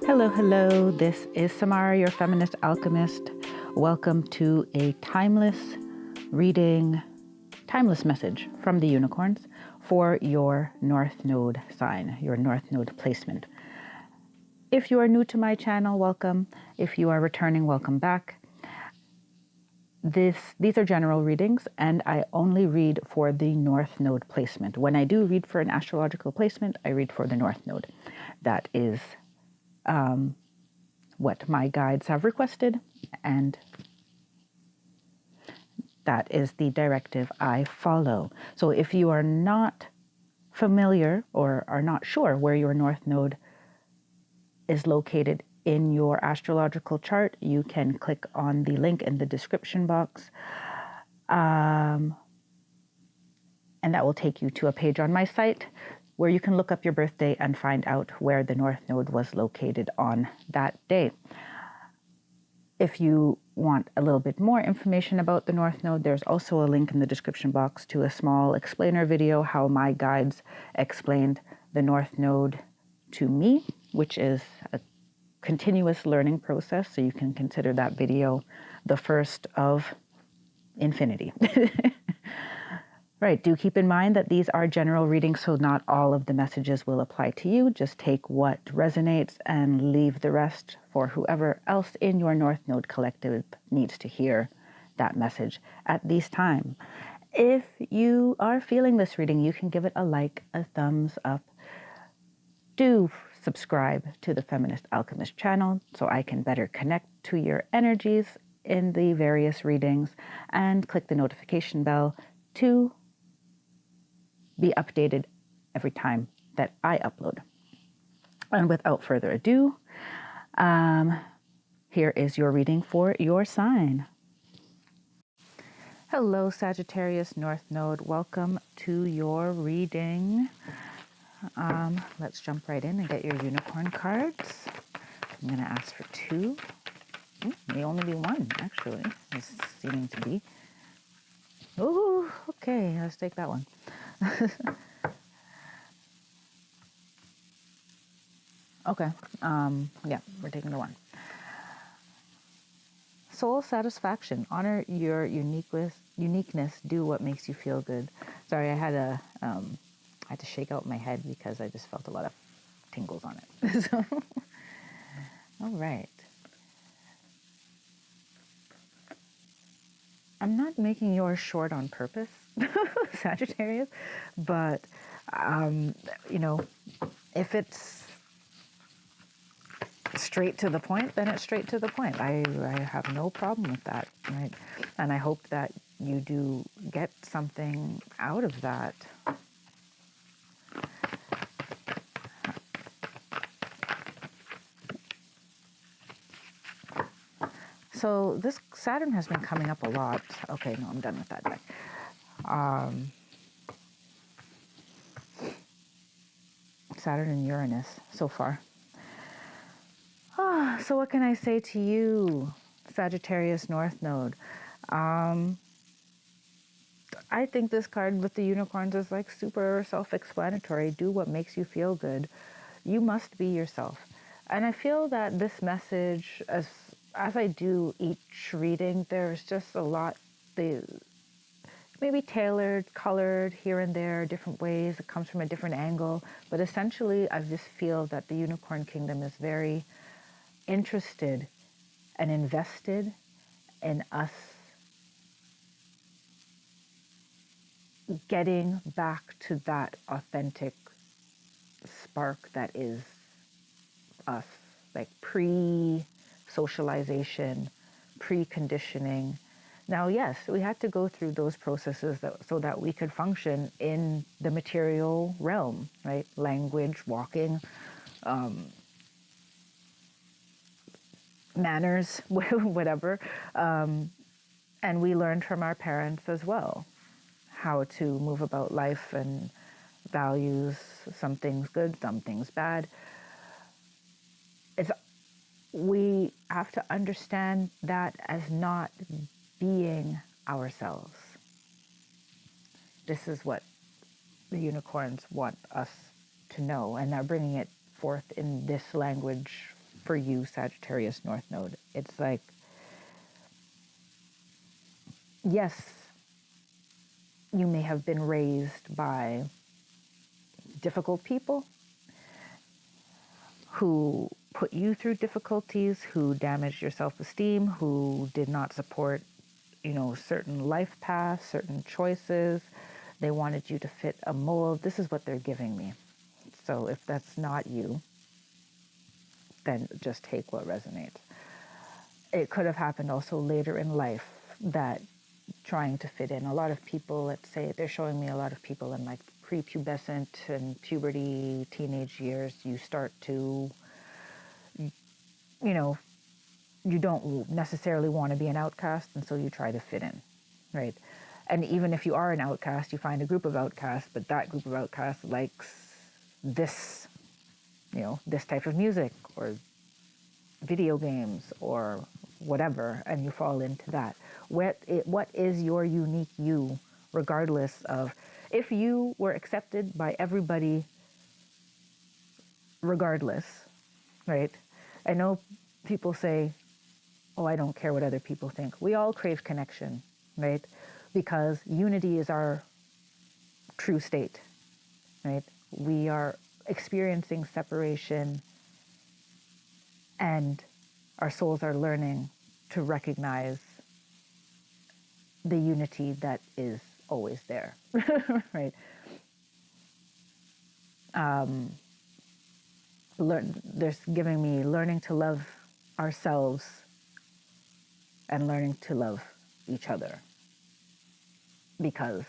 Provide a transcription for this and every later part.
Hello, hello. This is Samara, your feminist alchemist. Welcome to a timeless reading, timeless message from the unicorns for your North Node sign, your North Node placement. If you are new to my channel, welcome. If you are returning, welcome back. These are general readings, and I only read for the North Node placement. When I do read for an astrological placement, I read for the North Node. That is what my guides have requested, and that is the directive I follow. So if you are not familiar or are not sure where your North Node is located in your astrological chart, you can click on the link in the description box. And that will take you to a page on my site where you can look up your birthday and find out where the North Node was located on that day. If you want a little bit more information about the North Node, there's also a link in the description box to a small explainer video how my guides explained the North Node to me, which is a continuous learning process. So you can consider that video the first of infinity. Right, do keep in mind that these are general readings, so not all of the messages will apply to you. Just take what resonates and leave the rest for whoever else in your North Node collective needs to hear that message at this time. If you are feeling this reading, you can give it a like, a thumbs up. Do subscribe to the Feminist Alchemist channel so I can better connect to your energies in the various readings, and click the notification bell to be updated every time that I upload. And without further ado, here is your reading for your sign. Hello, Sagittarius North Node. Welcome to your reading. Let's jump right in and get your unicorn cards. I'm going to ask for two. May only be one, actually. It's seeming to be. Oh, okay. Let's take that one. Okay, yeah, we're taking the one. Soul satisfaction. Honor your uniqueness. Do what makes you feel good. Sorry, I had to shake out my head because I just felt a lot of tingles on it. So, all right. I'm not making yours short on purpose, Sagittarius, but, if it's straight to the point, then it's straight to the point. I have no problem with that, right? And I hope that you do get something out of that. So this Saturn has been coming up a lot. Okay, no, I'm done with that deck. Saturn and Uranus so far. So what can I say to you, Sagittarius North Node? I think this card with the unicorns is like super self-explanatory. Do what makes you feel good. You must be yourself. And I feel that this message, as I do each reading, there's just a lot, maybe tailored, colored here and there, different ways. It comes from a different angle. But essentially, I just feel that the Unicorn Kingdom is very interested and invested in us getting back to that authentic spark that is us, like pre-socialization, pre-conditioning. Now, yes, we had to go through those processes so that we could function in the material realm, right? Language, walking, manners, whatever. And we learned from our parents as well how to move about life and values, some things good, some things bad. We have to understand that as not being ourselves. This is what the unicorns want us to know, and they're bringing it forth in this language for you, Sagittarius North Node. It's like, yes, you may have been raised by difficult people who put you through difficulties, who damaged your self-esteem, who did not support, certain life paths, certain choices. They wanted you to fit a mold. This is what they're giving me. So if that's not you, then just take what resonates. It could have happened also later in life, that trying to fit in. A lot of people, let's say, they're showing me a lot of people in like prepubescent and puberty, teenage years, you start to, you don't necessarily want to be an outcast, and so you try to fit in, right? And even if you are an outcast, you find a group of outcasts, but that group of outcasts likes this, this type of music or video games or whatever, and you fall into that. What is your unique you, regardless of if you were accepted by everybody regardless, right? I know people say, oh, I don't care what other people think. We all crave connection, right? Because unity is our true state, right? We are experiencing separation, and our souls are learning to recognize the unity that is always there, right? There's giving me learning to love ourselves and learning to love each other, because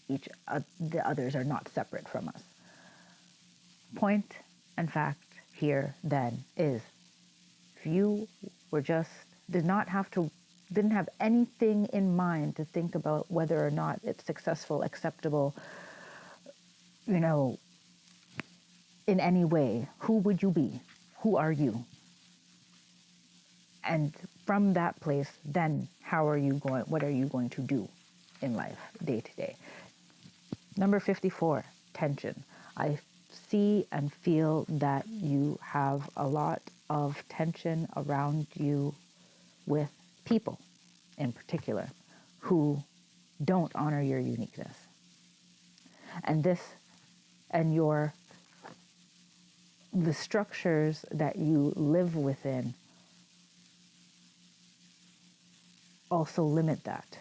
the others are not separate from us. Point and fact here then is, if you were didn't have anything in mind to think about whether or not it's successful, acceptable, in any way, who would you be? Who are you? And from that place, then what are you going to do in life, day to day? Number 54, tension. I see and feel that you have a lot of tension around you with people in particular who don't honor your uniqueness. And the structures that you live within also limit that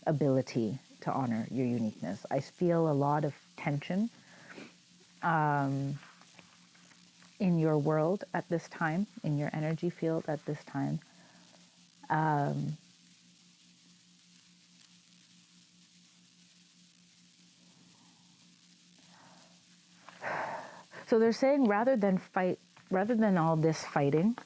ability to honor your uniqueness. I feel a lot of tension in your world at this time, in your energy field at this time. So they're saying, rather than all this fighting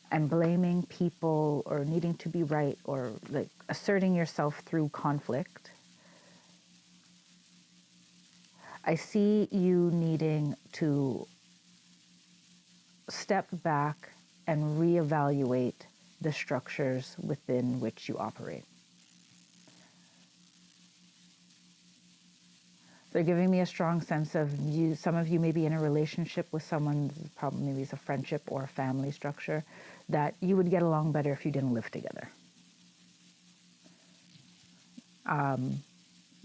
and blaming people or needing to be right or like asserting yourself through conflict, I see you needing to step back and reevaluate the structures within which you operate. They're giving me a strong sense of you. Some of you may be in a relationship with someone, probably maybe it's a friendship or a family structure, that you would get along better if you didn't live together.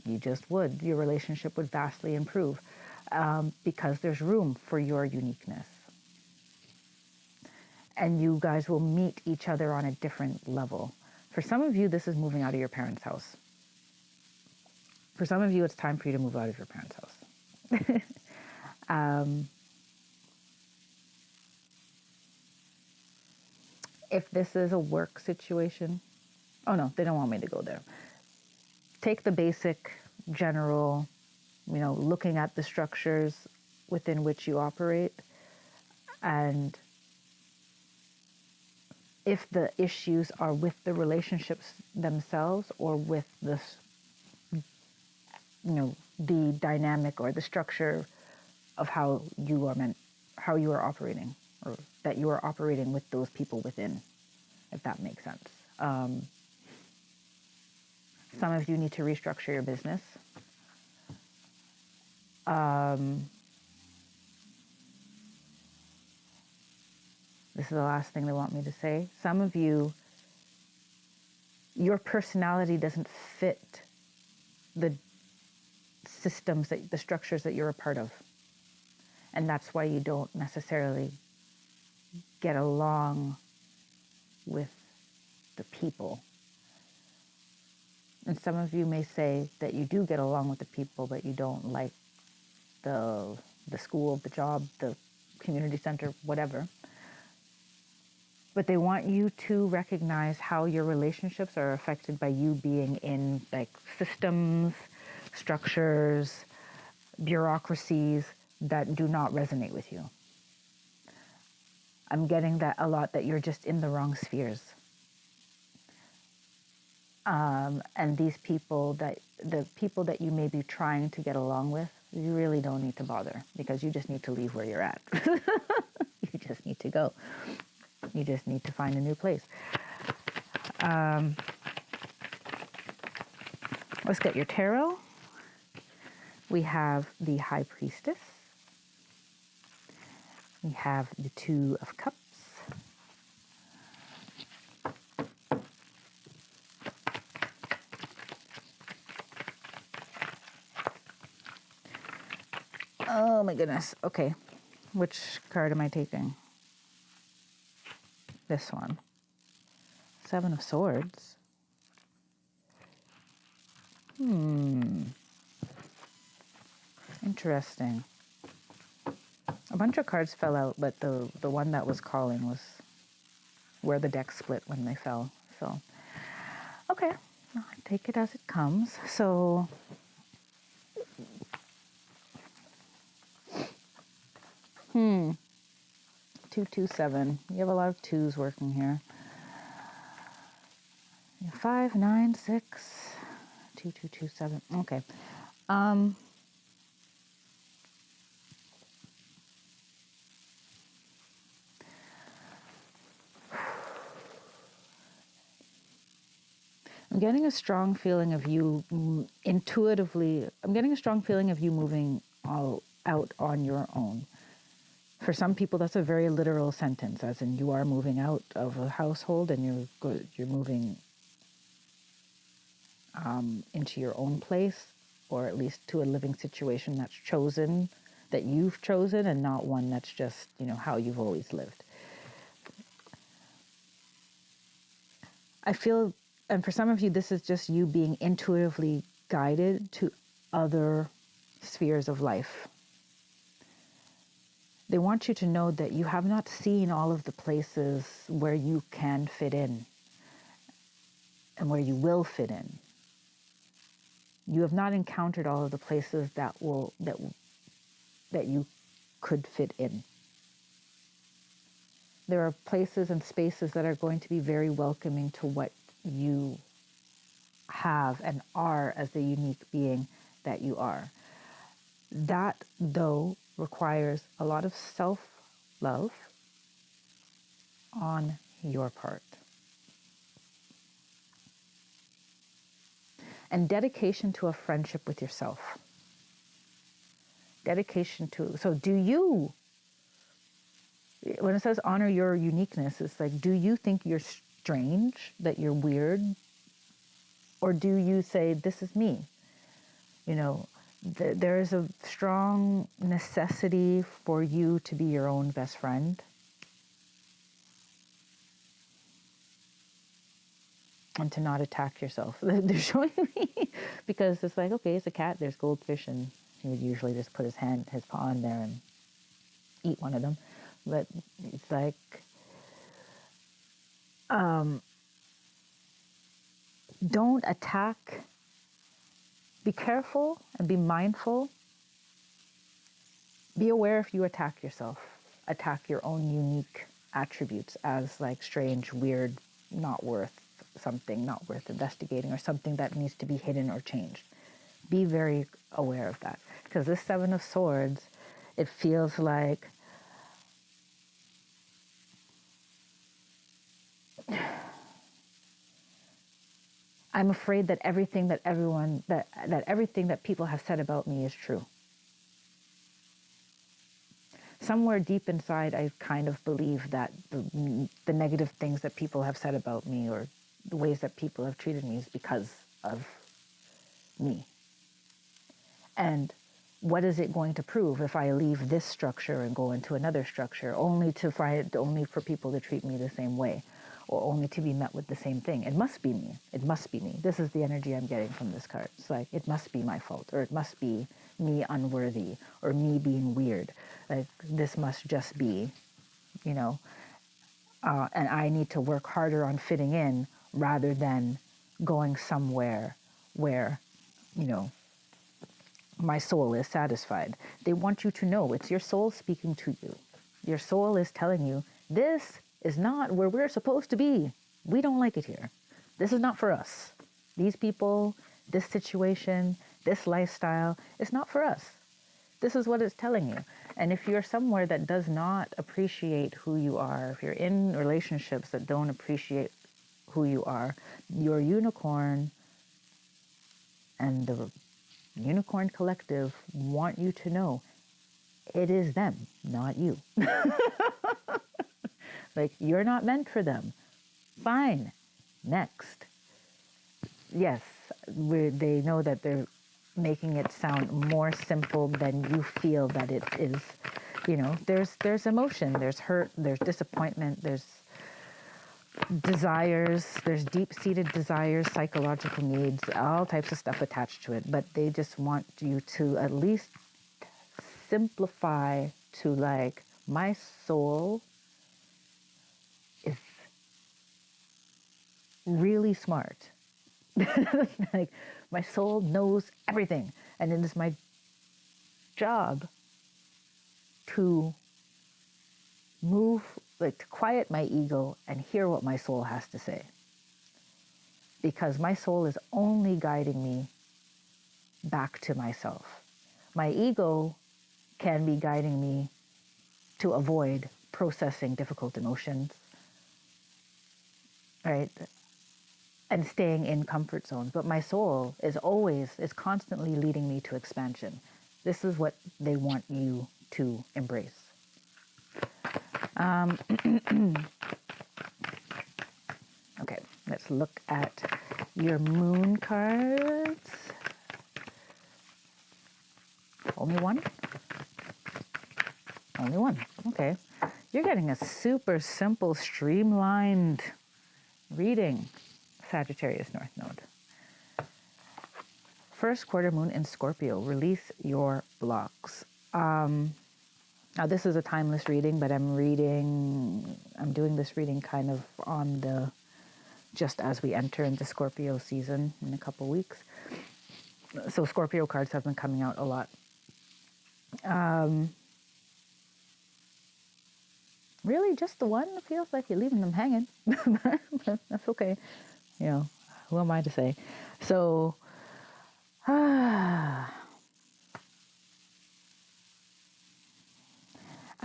You just would. Your relationship would vastly improve because there's room for your uniqueness. And you guys will meet each other on a different level. For some of you, this is moving out of your parents' house. For some of you, it's time for you to move out of your parents' house. If this is a work situation, oh no, they don't want me to go there. Take the basic, general, looking at the structures within which you operate, and if the issues are with the relationships themselves or with the dynamic or the structure of how you are operating, or that you are operating with those people within, if that makes sense. Some of you need to restructure your business. This is the last thing they want me to say. Some of you, your personality doesn't fit the systems, the structures that you're a part of. And that's why you don't necessarily get along with the people. And some of you may say that you do get along with the people, but you don't like the school, the job, the community center, whatever. But they want you to recognize how your relationships are affected by you being in like systems, structures, bureaucracies that do not resonate with you. I'm getting that a lot, that you're just in the wrong spheres. And these people the people that you may be trying to get along with, you really don't need to bother, because you just need to leave where you're at. You just need to go. You just need to find a new place. Let's get your tarot. We have the High Priestess. We have the Two of Cups. Oh my goodness. Okay. Which card am I taking? This one. Seven of Swords. Interesting. A bunch of cards fell out, but the one that was calling was where the deck split when they fell. So, okay. I'll take it as it comes. So, 227. You have a lot of twos working here. 5, 9, 6, 2, 2, 2, 7. Okay. I'm getting a strong feeling of you intuitively. I'm getting a strong feeling of you moving all out on your own. For some people, that's a very literal sentence, as in you are moving out of a household and you're moving into your own place, or at least to a living situation that's chosen, that you've chosen, and not one that's just, how you've always lived. I feel, and for some of you, this is just you being intuitively guided to other spheres of life. They want you to know that you have not seen all of the places where you can fit in and where you will fit in. You have not encountered all of the places that you could fit in. There are places and spaces that are going to be very welcoming to what you have and are as the unique being that you are. That, though, requires a lot of self-love on your part. And dedication to a friendship with yourself. So do you, when it says honor your uniqueness, it's like, do you think you're strange, that you're weird? Or do you say, this is me? There is a strong necessity for you to be your own best friend. And to not attack yourself. They're showing me, because it's like, okay, it's a cat, there's goldfish, and he would usually just put his paw in there and eat one of them. But it's like, don't attack. Be careful and be mindful. Be aware if you attack yourself. Attack your own unique attributes as like strange, weird, not worth something, not worth investigating, or something that needs to be hidden or changed. Be very aware of that. Because this Seven of Swords, it feels like I'm afraid that everything that people have said about me is true. somewhere deep inside, I kind of believe that the negative things that people have said about me or the ways that people have treated me is because of me. And what is it going to prove if I leave this structure and go into another structure only for people to treat me the same way, or only to be met with the same thing? It must be me. It must be me. This is the energy I'm getting from this card. It's like, it must be my fault, or it must be me unworthy, or me being weird. Like, this must just be, you know, and I need to work harder on fitting in rather than going somewhere where, you know, my soul is satisfied. They want you to know it's your soul speaking to you. Your soul is telling you, this is not where we're supposed to be. We don't like it here. This is not for us. These people, this situation, this lifestyle, it's not for us. This is what it's telling you. And if you're somewhere that does not appreciate who you are, if you're in relationships that don't appreciate who you are, your unicorn and the Unicorn Collective want you to know it is them, not you. Like, you're not meant for them. Fine. Next. Yes, they know that they're making it sound more simple than you feel that it is. You know, there's emotion, there's hurt, there's disappointment, there's desires, there's deep-seated desires, psychological needs, all types of stuff attached to it. But they just want you to at least simplify to, like, my soul is really smart. Like, my soul knows everything, and it is my job to move, like, to quiet my ego and hear what my soul has to say. Because my soul is only guiding me back to myself. My ego can be guiding me to avoid processing difficult emotions, right? And staying in comfort zones. But my soul is constantly leading me to expansion. This is what they want you to embrace. Okay, let's look at your moon cards. Only one? Only one. Okay. You're getting a super simple, streamlined reading, Sagittarius North Node. First quarter moon in Scorpio. Release your blocks. Now, this is a timeless reading, but I'm doing this reading kind of on just as we enter into Scorpio season in a couple weeks. So Scorpio cards have been coming out a lot. Really, just the one? It feels like you're leaving them hanging. That's okay. You know, who am I to say? So, I'm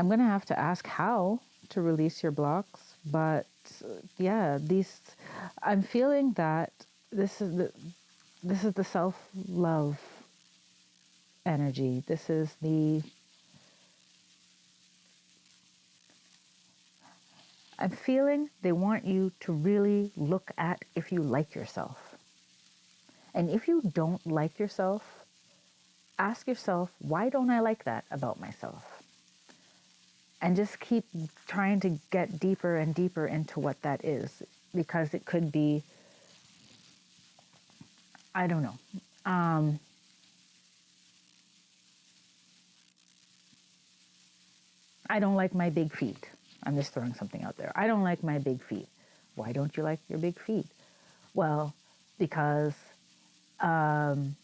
going to have to ask how to release your blocks. But yeah, I'm feeling that this is the self-love energy. This is I'm feeling they want you to really look at if you like yourself. And if you don't like yourself, ask yourself, why don't I like that about myself? And just keep trying to get deeper and deeper into what that is. Because it could be, I don't know. I don't like my big feet. I'm just throwing something out there. I don't like my big feet. Why don't you like your big feet? Well, because I'm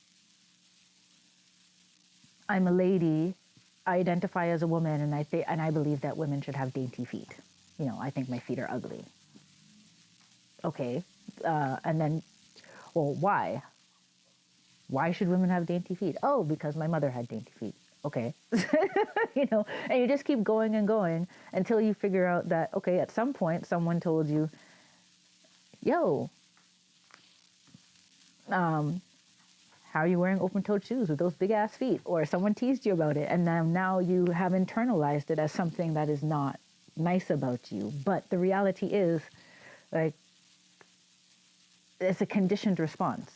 a lady. I identify as a woman, and I believe that women should have dainty feet. You know, I think my feet are ugly. Okay, and then, well, why? Why should women have dainty feet? Oh, because my mother had dainty feet. Okay, you know, and you just keep going and going until you figure out that, okay, at some point someone told you, yo, How are you wearing open-toed shoes with those big-ass feet? Or someone teased you about it, and now you have internalized it as something that is not nice about you. But the reality is, like, it's a conditioned response.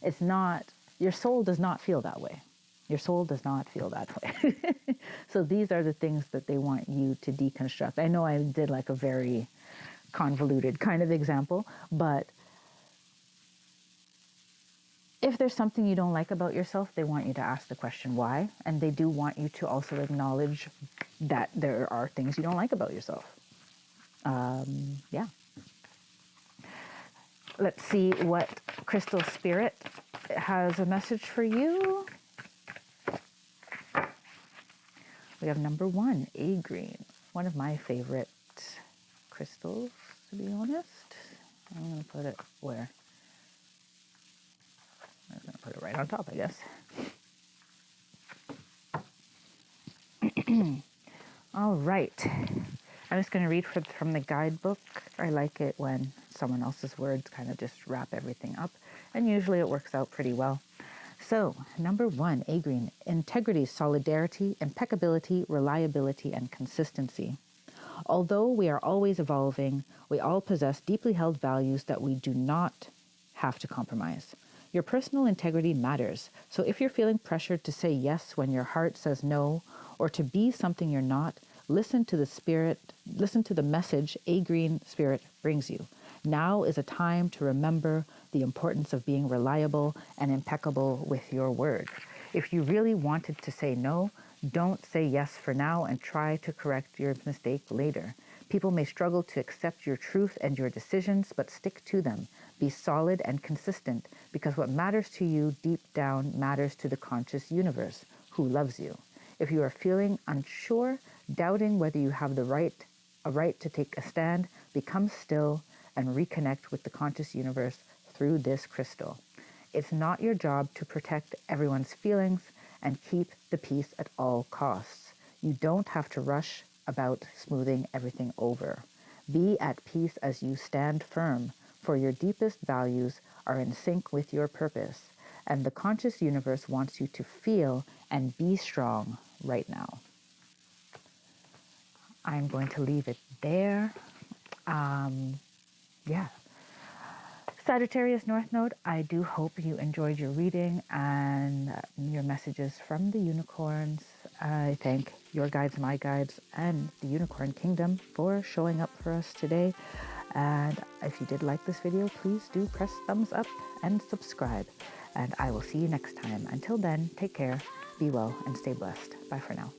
It's not, your soul does not feel that way. Your soul does not feel that way. So these are the things that they want you to deconstruct. I know I did like a very convoluted kind of example, but if there's something you don't like about yourself, they want you to ask the question why, and they do want you to also acknowledge that there are things you don't like about yourself. Yeah. Let's see what Crystal Spirit has a message for you. We have number 1, A green, one of my favorite crystals, to be honest. I'm going to put it where? I'm going to put it right on top, I guess. All right. I'm just going to read from the guidebook. I like it when someone else's words kind of just wrap everything up, and usually it works out pretty well. So, number 1, A green, integrity, solidarity, impeccability, reliability, and consistency. Although we are always evolving, we all possess deeply held values that we do not have to compromise. Your personal integrity matters, so if you're feeling pressured to say yes when your heart says no, or to be something you're not, listen to the message A green spirit brings you. Now is a time to remember the importance of being reliable and impeccable with your word. If you really wanted to say no, don't say yes for now and try to correct your mistake later. People may struggle to accept your truth and your decisions, but stick to them. Be solid and consistent, because what matters to you deep down matters to the conscious universe, who loves you. If you are feeling unsure, doubting whether you have a right to take a stand, become still and reconnect with the conscious universe through this crystal. It's not your job to protect everyone's feelings and keep the peace at all costs. You don't have to rush about smoothing everything over. Be at peace as you stand firm, for your deepest values are in sync with your purpose, and the conscious universe wants you to feel and be strong right now. I'm going to leave it there. Yeah. Sagittarius North Node, I do hope you enjoyed your reading and your messages from the unicorns. I thank your guides, my guides, and the Unicorn Kingdom for showing up for us today. And if you did like this video, please do press thumbs up and subscribe. And I will see you next time. Until then, take care, be well, and stay blessed. Bye for now.